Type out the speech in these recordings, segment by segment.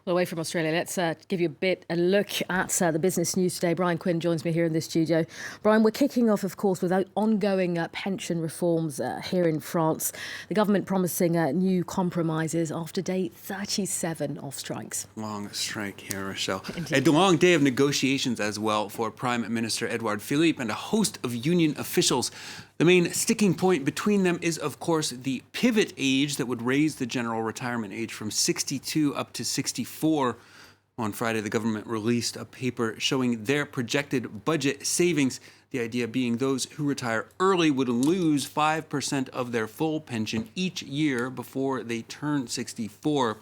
Well, away from Australia, let's give you a look at the business news today. Brian Quinn joins me here in the studio. Brian, we're kicking off, of course, with ongoing pension reforms here in France. The government promising new compromises after day 37 of strikes. Long strike here, Rochelle. A long day of negotiations as well for Prime Minister Edouard Philippe and a host of union officials. The main sticking point between them is, of course, the pivot age that would raise the general retirement age from 62 up to 64. On Friday, the government released a paper showing their projected budget savings. The idea being those who retire early would lose 5% of their full pension each year before they turn 64.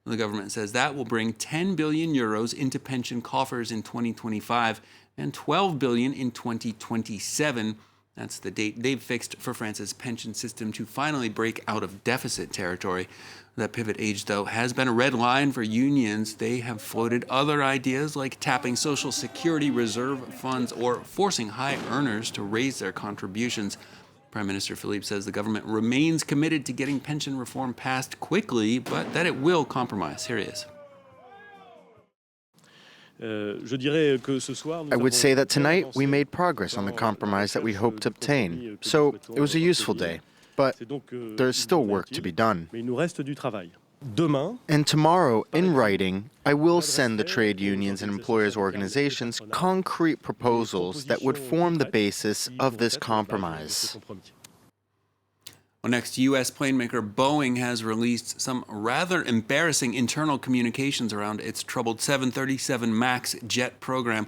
The government says that will bring 10 billion euros into pension coffers in 2025 and 12 billion in 2027. That's the date they've fixed for France's pension system to finally break out of deficit territory. That pivot age, though, has been a red line for unions. They have floated other ideas like tapping Social Security reserve funds or forcing high earners to raise their contributions. Prime Minister Philippe says the government remains committed to getting pension reform passed quickly, but that it will compromise. Here he is. I would say that tonight we made progress on the compromise that we hoped to obtain. So it was a useful day, but there's still work to be done. And tomorrow, in writing, I will send the trade unions and employers' organizations concrete proposals that would form the basis of this compromise. Well, next, U.S. plane maker Boeing has released some rather embarrassing internal communications around its troubled 737 MAX jet program.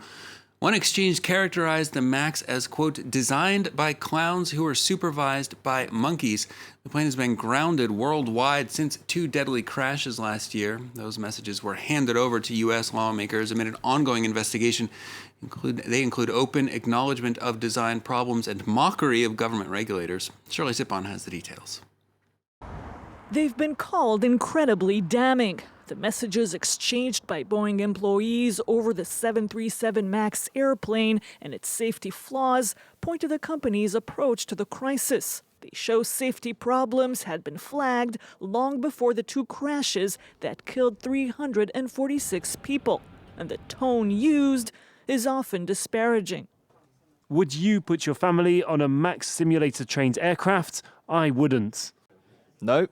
One exchange characterized the MAX as, quote, designed by clowns who are supervised by monkeys. The plane has been grounded worldwide since 2 deadly crashes last year. Those messages were handed over to U.S. lawmakers amid an ongoing investigation. They include open acknowledgement of design problems and mockery of government regulators. Shirley Zippon has the details. They've been called incredibly damning. The messages exchanged by Boeing employees over the 737 MAX airplane and its safety flaws point to the company's approach to the crisis. They show safety problems had been flagged long before the 2 crashes that killed 346 people. And the tone used is often disparaging. Would you put your family on a MAX simulator-trained aircraft? I wouldn't. No.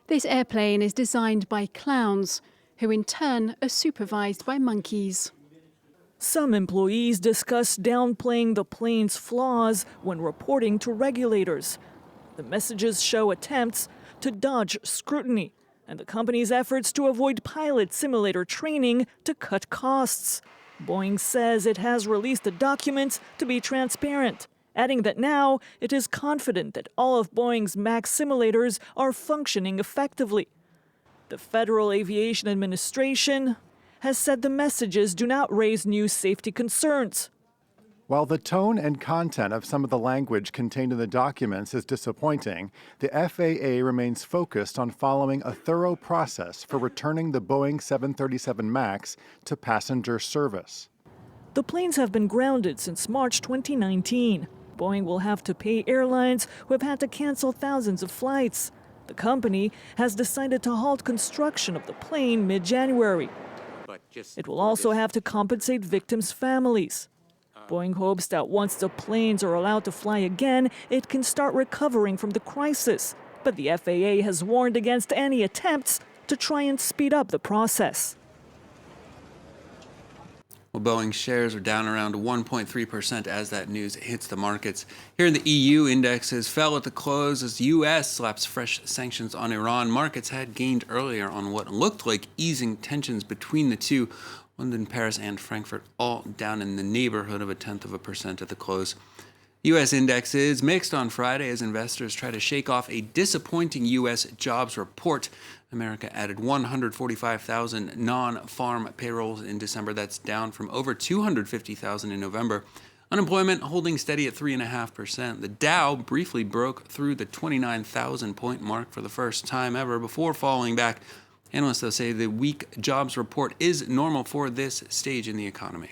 This airplane is designed by clowns, who in turn are supervised by monkeys. Some employees discuss downplaying the plane's flaws when reporting to regulators. The messages show attempts to dodge scrutiny and the company's efforts to avoid pilot simulator training to cut costs. Boeing says it has released the documents to be transparent, adding that now it is confident that all of Boeing's MAX simulators are functioning effectively. The Federal Aviation Administration has said the messages do not raise new safety concerns. While the tone and content of some of the language contained in the documents is disappointing, the FAA remains focused on following a thorough process for returning the Boeing 737 MAX to passenger service. The planes have been grounded since March 2019. Boeing will have to pay airlines who have had to cancel thousands of flights. The company has decided to halt construction of the plane mid-January. It will also have to compensate victims' families. Boeing hopes that once the planes are allowed to fly again, it can start recovering from the crisis. But the FAA has warned against any attempts to try and speed up the process. Well, Boeing shares are down around 1.3% as that news hits the markets. Here in the EU, indexes fell at the close as the U.S. slaps fresh sanctions on Iran. Markets had gained earlier on what looked like easing tensions between the two. London, Paris, and Frankfurt all down in the neighborhood of 0.1% at the close. U.S. indexes mixed on Friday as investors try to shake off a disappointing U.S. jobs report. America added 145,000 non-farm payrolls in December. That's down from over 250,000 in November. Unemployment holding steady at 3.5%. The Dow briefly broke through the 29,000-point mark for the first time ever before falling back. Analysts, though, say the weak jobs report is normal for this stage in the economy.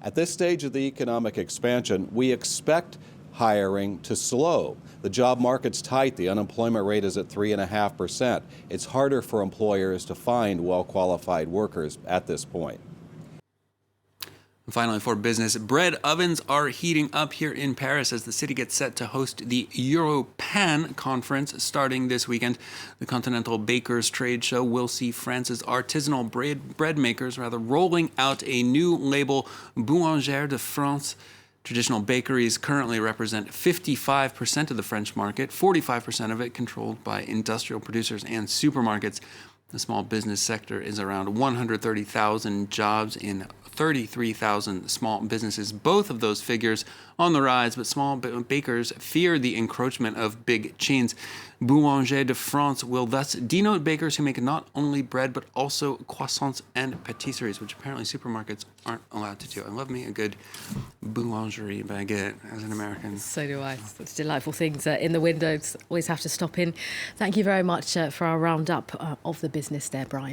At this stage of the economic expansion, we expect hiring to slow. The job market's tight. The unemployment rate is at 3.5%. It's harder for employers to find well-qualified workers at this point. Finally, for business, bread ovens are heating up here in Paris as the city gets set to host the Europan conference starting this weekend. The Continental Bakers Trade Show will see France's artisanal bread makers rolling out a new label, Boulangère de France. Traditional bakeries currently represent 55% of the French market, 45% of it controlled by industrial producers and supermarkets. The small business sector is around 130,000 jobs in 33,000 small businesses. Both of those figures on the rise, but small bakers fear the encroachment of big chains. Boulanger de France will thus denote bakers who make not only bread, but also croissants and patisseries, which apparently supermarkets aren't allowed to do. I love me a good boulangerie baguette as an American. So do I. Such delightful things in the windows. Always have to stop in. Thank you very much for our roundup of the business there, Brian.